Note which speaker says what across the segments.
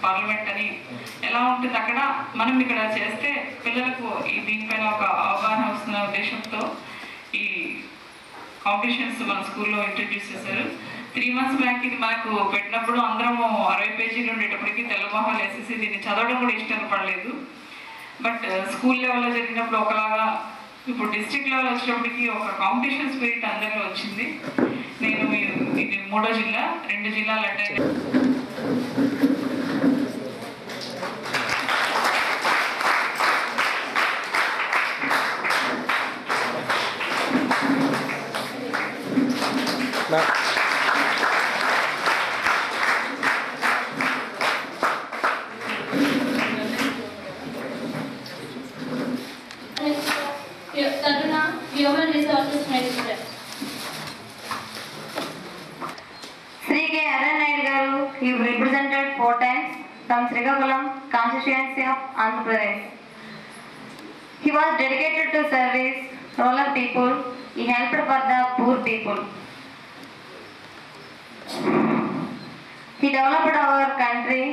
Speaker 1: Parliament అని ఎలా ఉంటుంది అక్కడ మనం ఇక్కడ చేస్తే పిల్లలకు ఈ దీనిపైన ఒక అవగాహన వస్తున్న ఉద్దేశంతో ఈ కాంపిటీషన్స్ మన స్కూల్లో ఇంట్రడ్యూస్ చేశారు. 3 months బ్యాక్ ఇది మనకు పెట్టినప్పుడు అందరము 60 పేజీలు ఉండేటప్పటికి తెల్లమొహాలు వేసేసి దీన్ని చదవడం కూడా ఇష్టపడలేదు. బట్ స్కూల్ లెవెల్లో జరిగినప్పుడు ఒకలాగా, ఇప్పుడు డిస్ట్రిక్ట్ లెవెల్ వచ్చినప్పటికీ ఒక కాంపిటీషన్ స్పిరిట్ అందరిలో వచ్చింది. నేను ఇది 3వ జిల్లా, 2 జిల్లాలు attend.
Speaker 2: Taruna, Human Resources Minister.
Speaker 3: Sri K. Arun Naidu garu, he represented 4 times from Srikakulam constituency of Andhra Pradesh. He was dedicated to service rural people. He helped for the poor people. He developed our country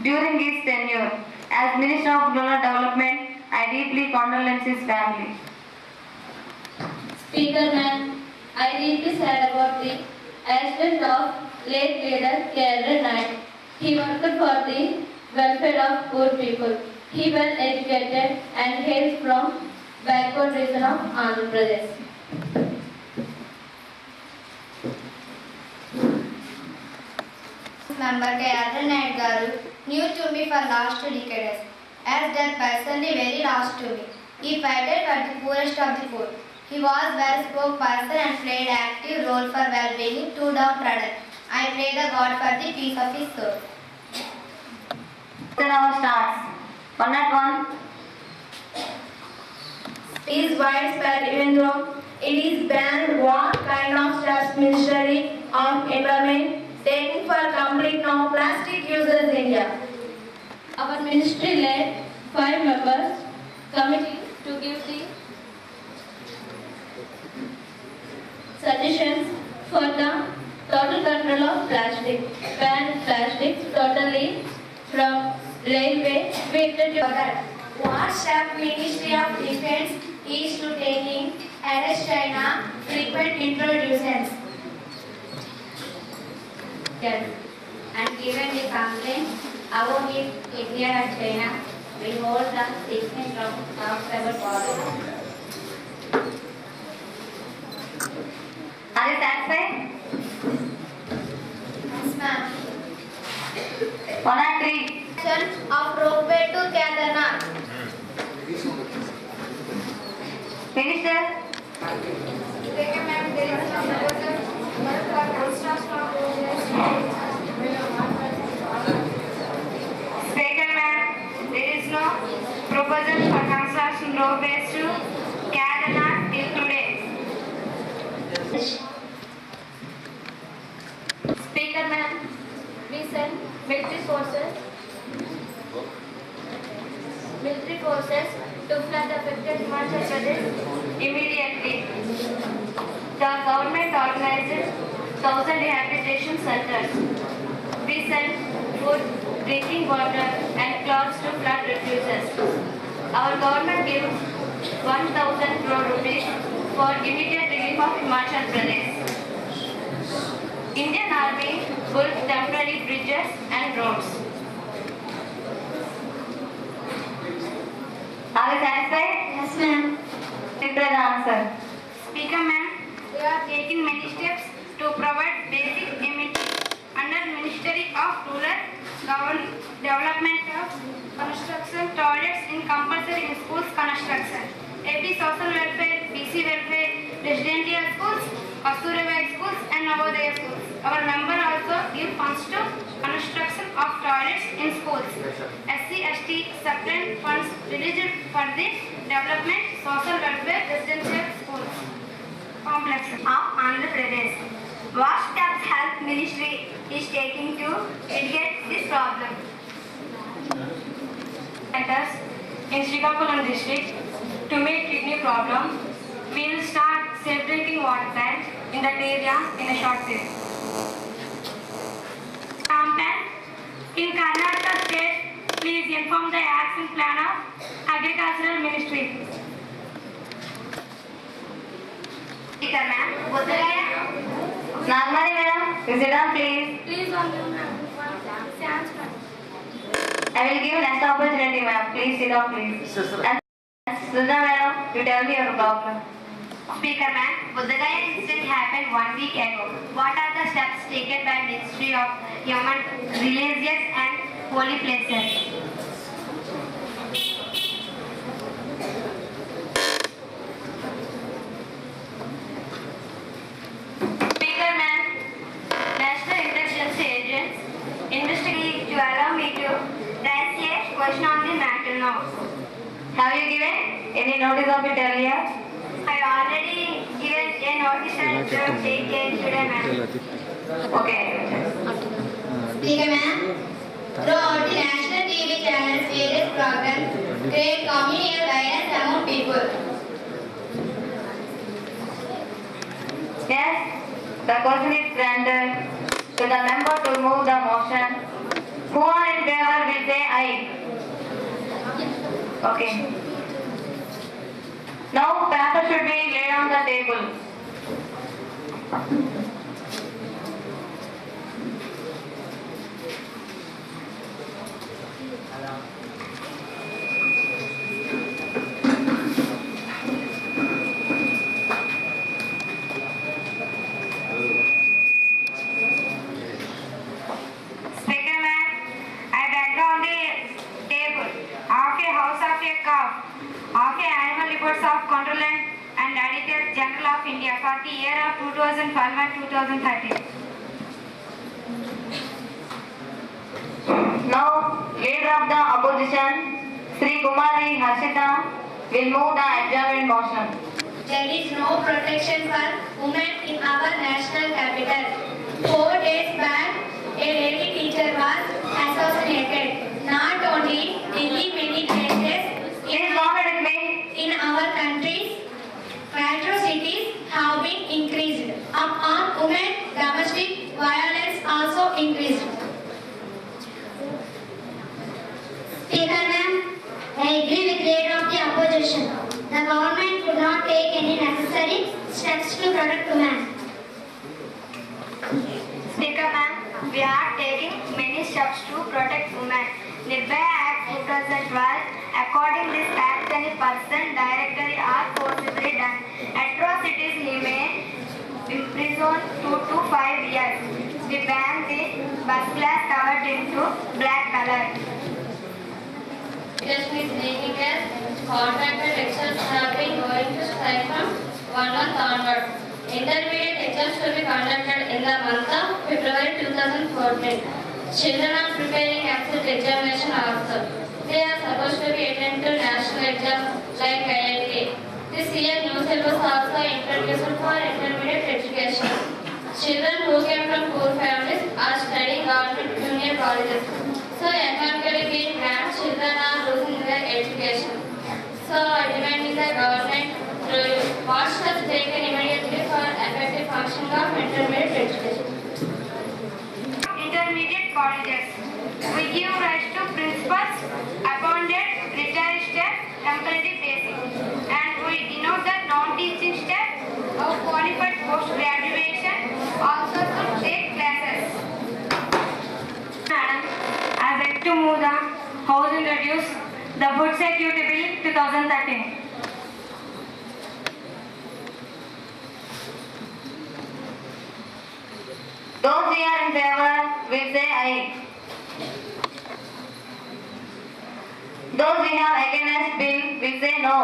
Speaker 3: during his tenure. As Minister of Rural Development, I deeply condolence his family.
Speaker 2: Speaker Ma'am, I deeply sad about the accident of late leader K. Arun Naidu. He worked for the welfare of poor people. He well educated and hails from backward region of Andhra Pradesh.
Speaker 4: Member K. Arun Naidu garu new to me for last 2 decades, as that personally very last to me. He fighted for the poorest of the poor. He was well-spoken person and played active role for well-being to downtrodden. I pray the God for the peace of his soul.
Speaker 3: So now starts. 1 at 1.
Speaker 4: Is widespread even though it is banned. What kind of steps Ministry of Environment taking for complete no plastic users in India?
Speaker 2: Our ministry led 5 members committee to give the suggestions for the total control of plastic. Ban plastics totally from railway. We introduce that.
Speaker 4: What step Ministry of Defense is to taking against China frequent introductions?
Speaker 2: Yes.
Speaker 4: And given the complaint about his India and China, we hold the 16th of October following.
Speaker 3: Are you satisfied?
Speaker 4: Yes, ma'am.
Speaker 3: 1 at 3.
Speaker 4: Of ropeway to Kedarnath.
Speaker 3: Minister.
Speaker 4: Speaker ma'am, there is no proposal for construction of
Speaker 3: Speaker ma'am, there is no proposal for construction roadways to Kedarnath till today.
Speaker 2: Speaker Ma'am, we send military forces to flood affected Himachal Pradesh
Speaker 3: Immediately, the government organizes 1,000 rehabilitation centers. We send food, drinking water and clothes to flood refugees. Our government gives 1,000 crore rupees for immediate relief of Himachal Pradesh. Indian Army built temporary bridges and roads. Are you satisfied?
Speaker 4: Yes, ma'am.
Speaker 3: Prepare the answer.
Speaker 4: Speaker ma'am, we are taking many steps to provide basic amenities under Ministry of Rural Development of Construction toilets in compulsory in schools construction. AP Social Welfare, BC Welfare, Residential Schools, Kasturba Schools and Navodaya Schools. Our member also give funds to construction of toilets in schools. SC/ST separate funds released for the development social welfare residential schools complex of Andhra Pradesh. What steps health ministry is taking to mitigate this problem?
Speaker 3: Centers in Srikakulam district to meet kidney problem. We will start safe drinking water tanks in that area in a short period.
Speaker 4: In Karnataka state, please inform the action plan of Agricultural Ministry.
Speaker 3: Speaker ma'am, Buddhagaya. Nagmani madam, you sit down please.
Speaker 4: Please on the
Speaker 3: I will give next opportunity ma'am. Please sit down please. And Sudha madam, you tell me your problem. Speaker ma'am, Buddhagaya incident happened 1 week ago. What are the steps taken by Ministry of Human Religious and Holy Places? Speaker ma'am, National Intelligence Agents investigate to allow me to raise a question on the matter now. Have you given any notice of it earlier? I already given a notice and take care today ma'am. Okay.
Speaker 2: Speaker ma'am, throughout the national TV channels, various programs create communal guidance among people.
Speaker 3: Yes, the question is granted to the member to move the motion. Who are in favor will say aye. Okay. Now paper should be laid on the table. Speaker ma'am, I read on the table of a house of a calf, of a animal reports of Controller and Auditor General of India for the year of 2012 and 2013. Now, leader of the opposition, Sri Kumari Harshita, will move the adjournment motion.
Speaker 2: There is no protection for women in our national capital. 4 days back, a lady teacher was assassinated. Not only Delhi, many places
Speaker 3: Please comment with me.
Speaker 2: in our countries, metro cities have been increased. On women, domestic violence also increased. Speaker ma'am, I agree with leader of the opposition. The government could not take any necessary steps to protect women.
Speaker 3: Speaker ma'am, we are taking many steps to protect women. Nirbhaya Act 2012, according this act, any person directly or forcibly done atrocities, he may imprison 2 to 5 years. We ban the bus glass covered into black color.
Speaker 2: Just with making as contracted exams have been going to strike from 1 month onward. Intermediate exams will be conducted in the month of February 2014. Children are preparing exit examination also. They are supposed to be attend to national exams like IIT. This year new syllabus also introduced for intermediate education. Children who came from poor families are studying government junior colleges. So economically being grants, children are losing their education. So I demand the government to what steps taken immediately for effective functioning of intermediate education.
Speaker 4: Intermediate colleges. We give rights to principals, appointed, retired staff, temporary basic. And we denote the non-teaching staff of qualified post-graduation also to take classes. Madam, I beg to move the House introduce the Food Security Bill 2013.
Speaker 3: Those who are in favor will say aye. Those who have against bill will say no.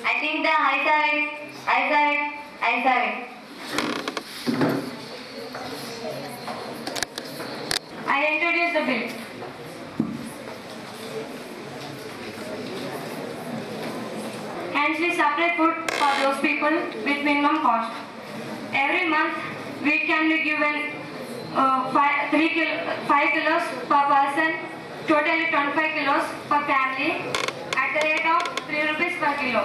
Speaker 3: I think the ayes have it, ayes have it, ayes have it.
Speaker 4: I introduce the bill. Hence, we supply food for those people with minimum cost. Every month, we can be given 5 kilos per person, totally 25 kilos per family, at the rate of 3 rupees per kilo.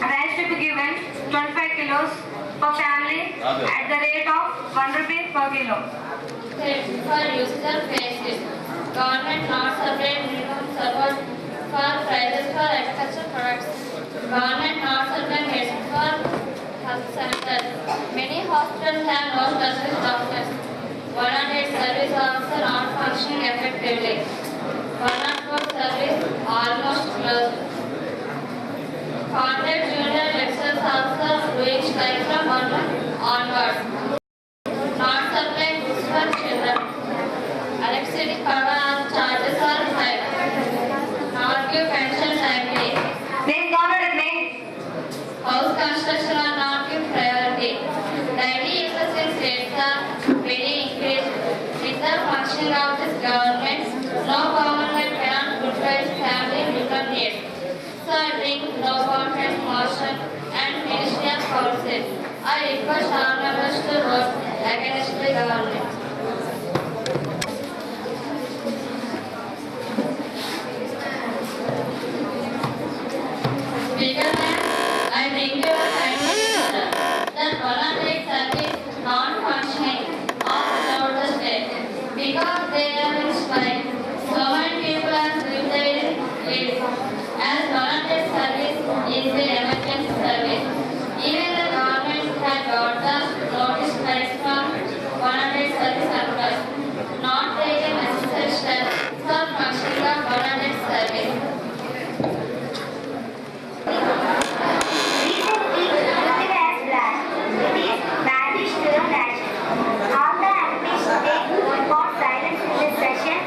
Speaker 4: Rice to be
Speaker 3: be given 25 kilos per family at the rate of 1 rupee per kilo.
Speaker 2: For user basis, government not separate minimum support for prices for agricultural products. Government not separate medicine for health centers. Many hospitals have no specialist doctors. 108 service officer not functioning effectively. 104 service almost closed. 100 junior lecturers also doing strike from 1 month onwards. Not supplying books for children. Electricity power charges are high. Not give pension timely.
Speaker 3: Please go ahead with me.
Speaker 2: House construction are not give priority. Daily interest in states are very increased. With the functioning of this government, no government cannot provide family human needs. So I bring no government motion and ministry of policies. I request all members to vote against the government. Speaker ma'am, I bring you a kindly that voluntary service non-functioning all throughout the state because they are in strike. So many people are suicide leave as voluntary service is the emergency service. Even the government had got the notice price from voluntary service employees, not taking necessary steps for functioning of voluntary service.
Speaker 5: Recently, Putin has blasted British banished to the nation. All the MPs take for silence in this session.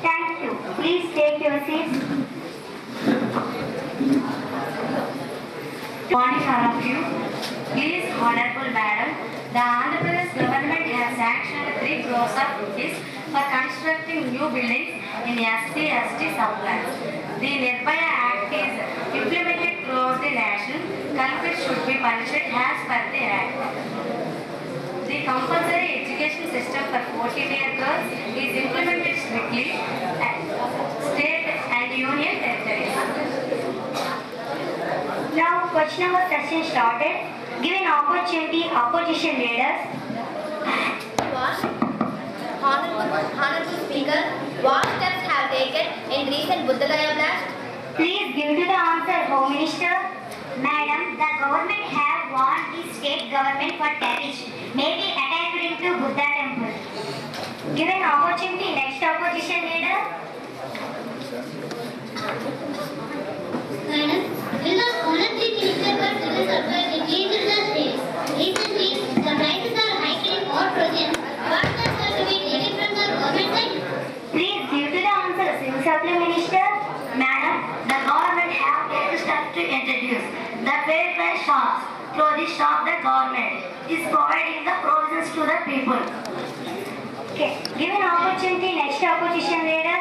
Speaker 5: Thank you. Please take your seats.
Speaker 3: Good morning, all of you. Please, Honorable Madam, the Andhra Pradesh government has sanctioned 3 crores of rupees for constructing new buildings in SC/ST subclass. The Nirbhaya Act is implemented throughout the nation. Culprits should be punished as per the Act. The compulsory education system for 14-year girls is implemented strictly at state and union territories.
Speaker 5: Now, question hour session started. Given opportunity, opposition leaders.
Speaker 6: Honorable Speaker, what steps have taken in recent Buddhagaya blast?
Speaker 5: Please give to the answer, Home Minister. Madam, the government have warned the state government for terrorists may be attacked into Buddha temple. Given opportunity, next opposition leader.
Speaker 6: Madam, will the voluntary newspaper civil supply increase in the states? Recently, the prices are hiking in all provinces. What steps are to be taken from the government side?
Speaker 5: Please give to the answer, Civil Supply Minister. Madam, the government have taken steps to introduce the fair price shops. Through this shop, the government is providing the provisions to the people. Okay. Given opportunity, next opposition leader.